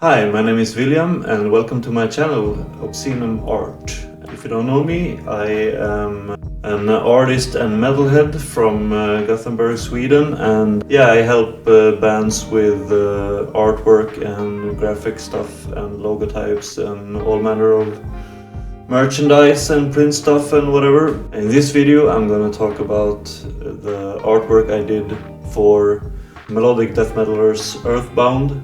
Hi, my name is William and welcome to my channel, Obscenum Art. If you don't know me, I am an artist and metalhead from Gothenburg, Sweden, and yeah, I help bands with artwork and graphic stuff and logotypes and all manner of merchandise and print stuff and whatever. In this video I'm gonna talk about the artwork I did for melodic death metalers Earthbound,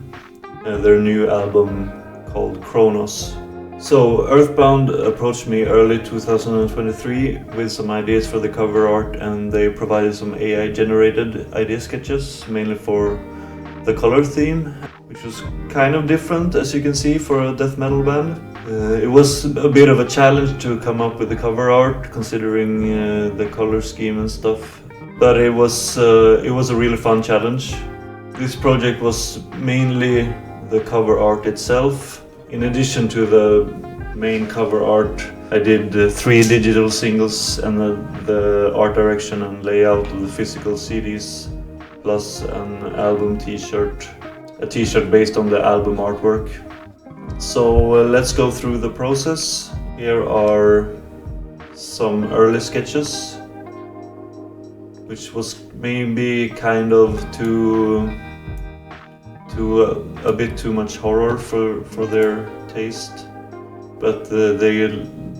their new album called CHRONOS. So Earthbound approached me early 2023 with some ideas for the cover art, and they provided some AI generated idea sketches, mainly for the color theme, which was kind of different, as you can see, for a death metal band. It was a bit of a challenge to come up with the cover art, considering the color scheme and stuff, but it was a really fun challenge. This project was mainly the cover art itself. In addition to the main cover art, I did 3 digital singles and the art direction and layout of the physical CDs, plus an album t-shirt, a t-shirt based on the album artwork. So let's go through the process. Here are some early sketches, which was maybe kind of a bit too much horror for their taste, but they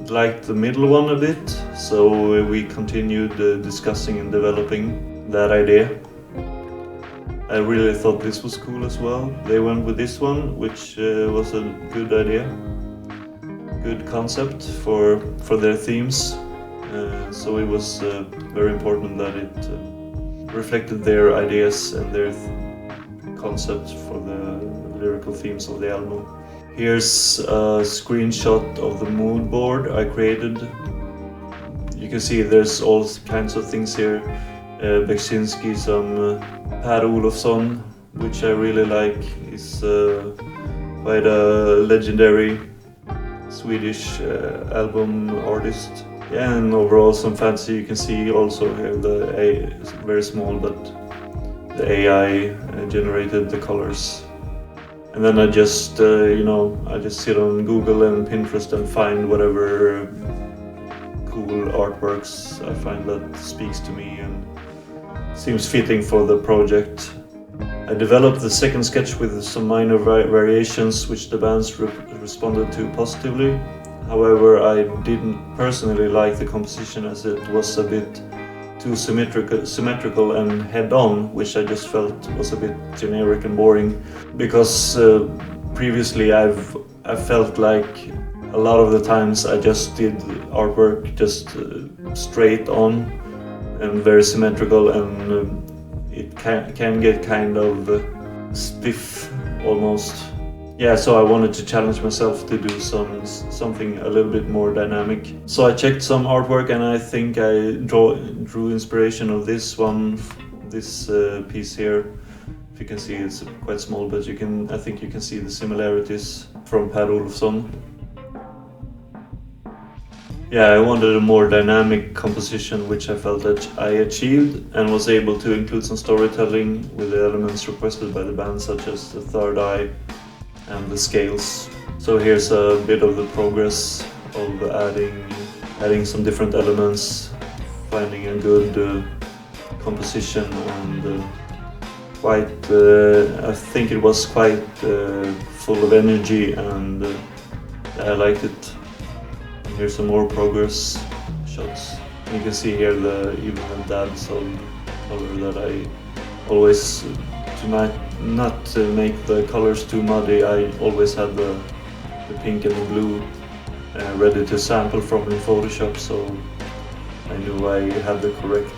liked the middle one a bit, so we continued discussing and developing that idea. I really thought this was cool as well. They went with this one, which was a good idea, good concept for their themes, so it was very important that it reflected their ideas and their concept for the lyrical themes of the album. Here's a screenshot of the mood board I created. You can see there's all kinds of things here. Beksinski, some Per Olofsson, which I really like, is quite a legendary Swedish album artist. Yeah, and overall some fancy. You can see also here the A is very small, but the AI generated the colors. And then I just, I just sit on Google and Pinterest and find whatever cool artworks I find that speaks to me and seems fitting for the project. I developed the second sketch with some minor variations which the bands responded to positively. However, I didn't personally like the composition, as it was a bit too symmetrical and head-on, which I just felt was a bit generic and boring. Because previously I felt like a lot of the times I just did artwork just straight on and very symmetrical, and it can get kind of stiff almost. Yeah, so I wanted to challenge myself to do something a little bit more dynamic. So I checked some artwork, and I think I drew inspiration of this one, this piece here. If you can see, it's quite small, but I think you can see the similarities from Per Olofsson. Yeah, I wanted a more dynamic composition, which I felt that I achieved, and was able to include some storytelling with the elements requested by the band, such as the third eye and the scales. So here's a bit of the progress of adding some different elements, finding a good composition, and I think it was quite full of energy, and I liked it. And here's some more progress shots. You can see here even the dabs of color that I always, to not make the colors too muddy, I always had the pink and the blue ready to sample from in Photoshop, so I knew I had the correct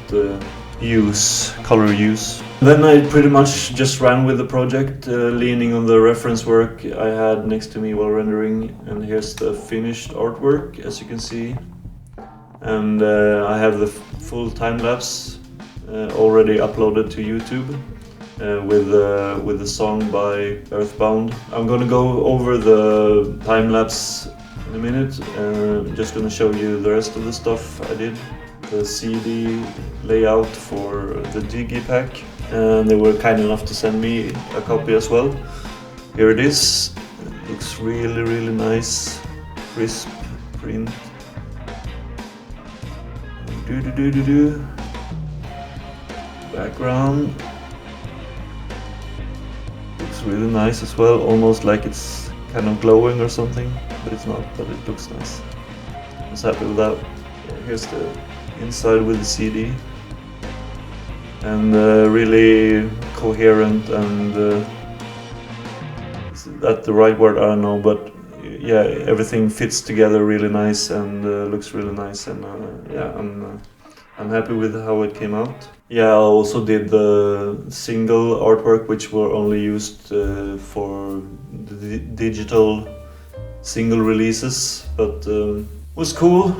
color use. Then I pretty much just ran with the project, leaning on the reference work I had next to me while rendering, and here's the finished artwork, as you can see. And I have the full time-lapse already uploaded to YouTube. With the song by Earthbound. I'm gonna go over the time-lapse in a minute. I'm just gonna show you the rest of the stuff I did. The CD layout for the Digipack, and they were kind enough to send me a copy as well. Here it is. Looks really, really nice. Crisp print. Background. Looks really nice as well, almost like it's kind of glowing or something, but it's not, but it looks nice. I was happy with that. Yeah, here's the inside with the CD. And really coherent and is that the right word? I don't know, but yeah, everything fits together really nice and looks really nice, and yeah, I'm happy with how it came out. Yeah, I also did the single artwork, which were only used for the digital single releases, but was cool.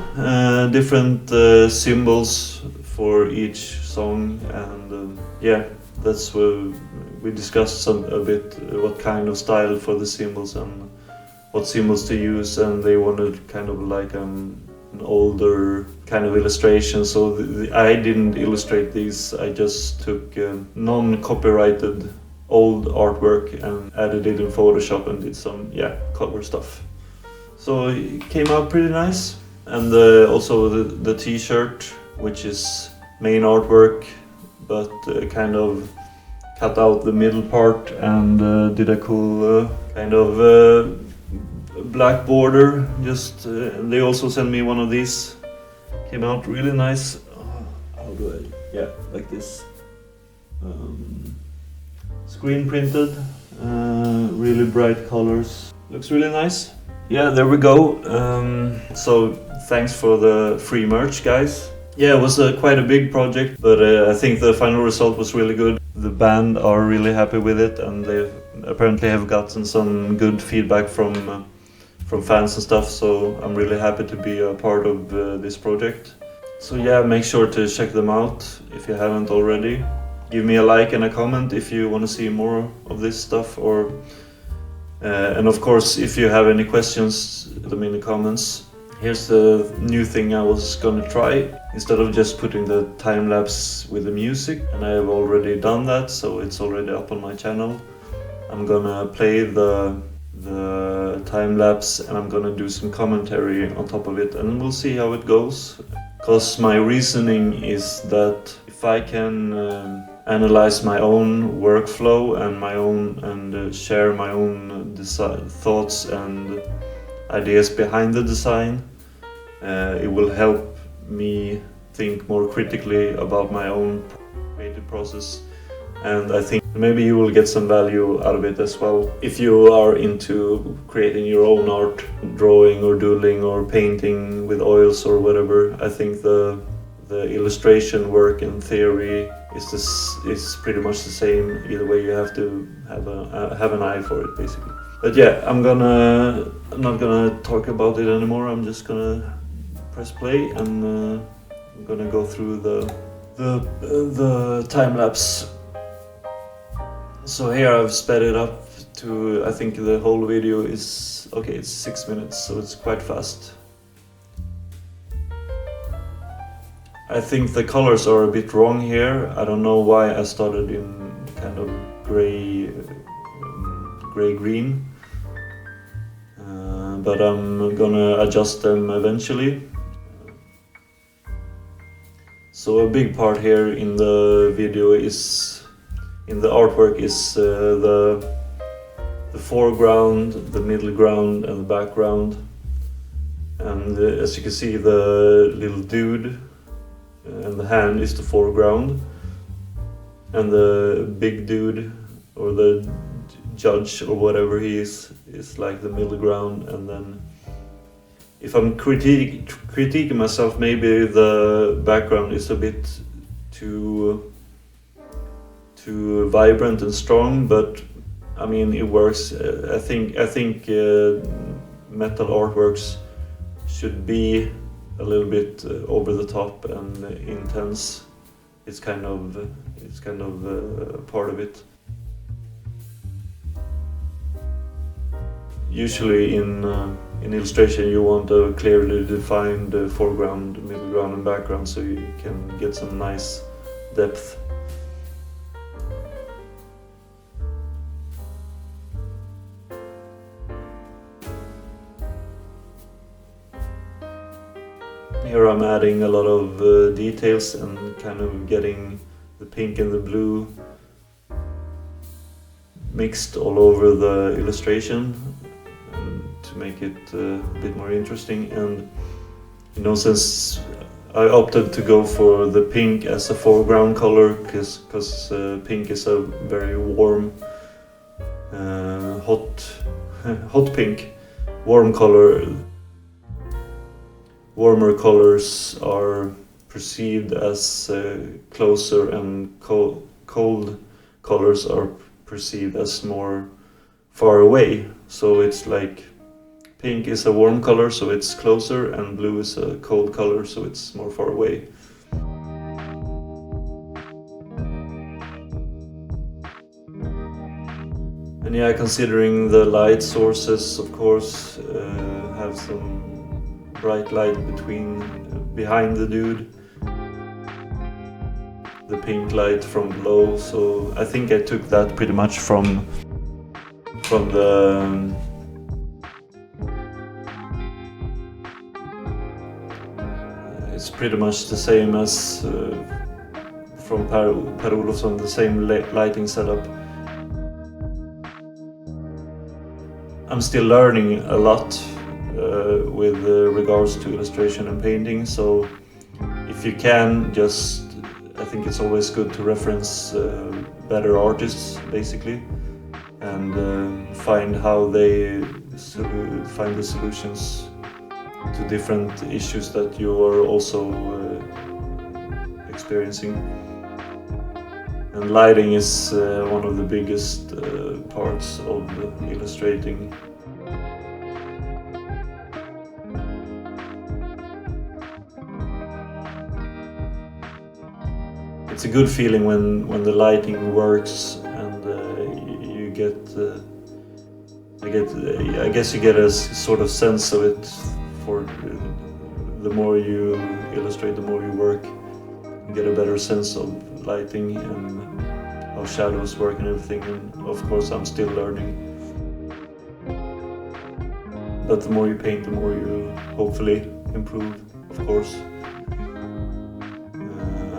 Different symbols for each song, and yeah, that's where we discussed a bit what kind of style for the symbols and what symbols to use, and they wanted kind of like an older kind of illustration, so I didn't illustrate these. I just took non-copyrighted old artwork and added it in Photoshop and did some cover stuff. So it came out pretty nice. And also the t-shirt, which is main artwork, but kind of cut out the middle part and did a cool kind of black border. Just they also sent me one of these. Came out really nice. How do I? Yeah, like this. Screen printed, really bright colors. Looks really nice. Yeah, there we go. So thanks for the free merch, guys. Yeah, it was quite a big project, but I think the final result was really good. The band are really happy with it, and they apparently have gotten some good feedback from fans and stuff, so I'm really happy to be a part of this project. So yeah, make sure to check them out if you haven't already. Give me a like and a comment if you want to see more of this stuff, or and of course, if you have any questions, put them in the comments. Here's the new thing I was gonna try. Instead of just putting the time lapse with the music, and I have already done that, so it's already up on my channel. I'm gonna play the time lapse, and I'm gonna do some commentary on top of it, and we'll see how it goes. Because my reasoning is that if I can analyze my own workflow and share my own thoughts and ideas behind the design, it will help me think more critically about my own creative process, and I think maybe you will get some value out of it as well. If you are into creating your own art, drawing or doodling or painting with oils or whatever, I think the illustration work in theory is pretty much the same. Either way, you have to have an eye for it, basically. But yeah, I'm not gonna talk about it anymore. I'm just gonna press play, and I'm gonna go through the time lapse. So here I've sped it up to, I think the whole video is okay. It's 6 minutes, so it's quite fast. I think the colors are a bit wrong here. I don't know why I started in kind of gray-green, but I'm gonna adjust them eventually. So a big part here in the video in the artwork is the foreground, the middle ground, and the background. And as you can see, the little dude and the hand is the foreground, and the big dude, or the judge or whatever he is like the middle ground. And then if I'm critiquing myself, maybe the background is a bit too vibrant and strong, but I mean, it works. I think metal artworks should be a little bit over the top and intense. It's kind of part of it. Usually in illustration you want a clearly defined foreground, middle ground and background, so you can get some nice depth. here I'm adding a lot of details and kind of getting the pink and the blue mixed all over the illustration to make it a bit more interesting. And you know, since I opted to go for the pink as a foreground color because pink is a very warm, hot pink, warm color. Warmer colors are perceived as closer, and cold colors are perceived as more far away. So it's like pink is a warm color, so it's closer, and blue is a cold color, so it's more far away. And yeah, considering the light sources, of course, have some bright light behind the dude, the pink light from below. So I think I took that pretty much from the it's pretty much the same as from Per Olofsson, the same lighting setup. I'm still learning a lot with regards to illustration and painting, so if you can, I think it's always good to reference better artists, basically, and find how they find the solutions to different issues that you are also experiencing. And lighting is one of the biggest parts of illustrating. It's a good feeling when the lighting works, and you get, I guess you get a sort of sense of it. For the more you illustrate, the more you work, you get a better sense of lighting and how shadows work and everything. And of course, I'm still learning. But the more you paint, the more you hopefully improve, of course.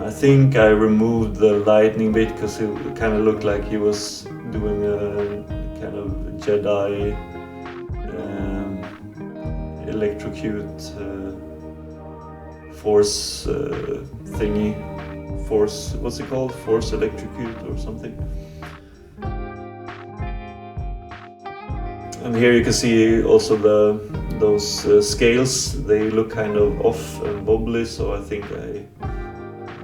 I think I removed the lightning bit because it kind of looked like he was doing a kind of Jedi electrocute force thingy. Force, what's it called? Force electrocute or something. And here you can see also those scales. They look kind of off and wobbly, so I think I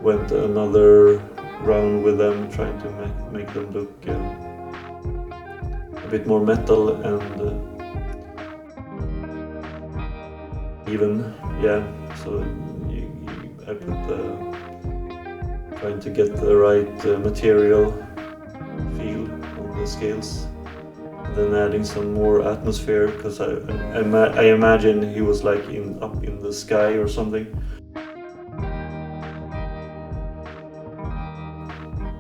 went another round with them, trying to make them look a bit more metal and even, yeah. So I put trying to get the right material feel on the scales. Then adding some more atmosphere, because I imagine he was like up in the sky or something.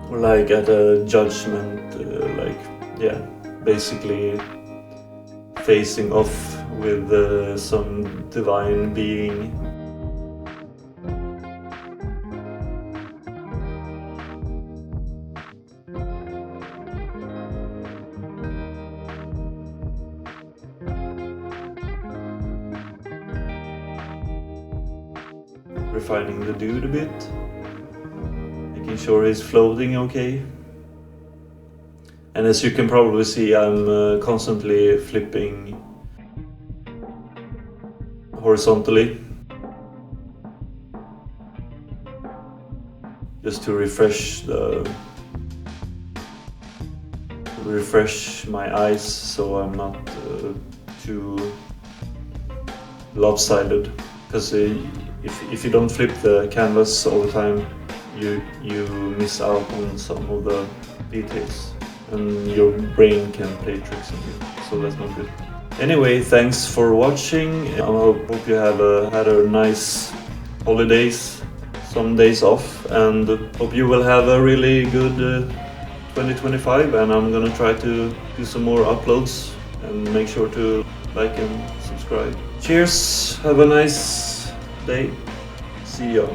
Like at a judgment, basically facing off with some divine being. Refining the dude a bit, making sure he's floating okay. And as you can probably see, I'm constantly flipping horizontally just to refresh my eyes, so I'm not too lopsided. Because if you don't flip the canvas all the time, you miss out on some of the details, and your brain can play tricks on you, so that's not good. Anyway, thanks for watching. I hope you have had a nice holidays, some days off, and hope you will have a really good 2025. And I'm gonna try to do some more uploads, and make sure to like and subscribe. Cheers, have a nice day. See ya.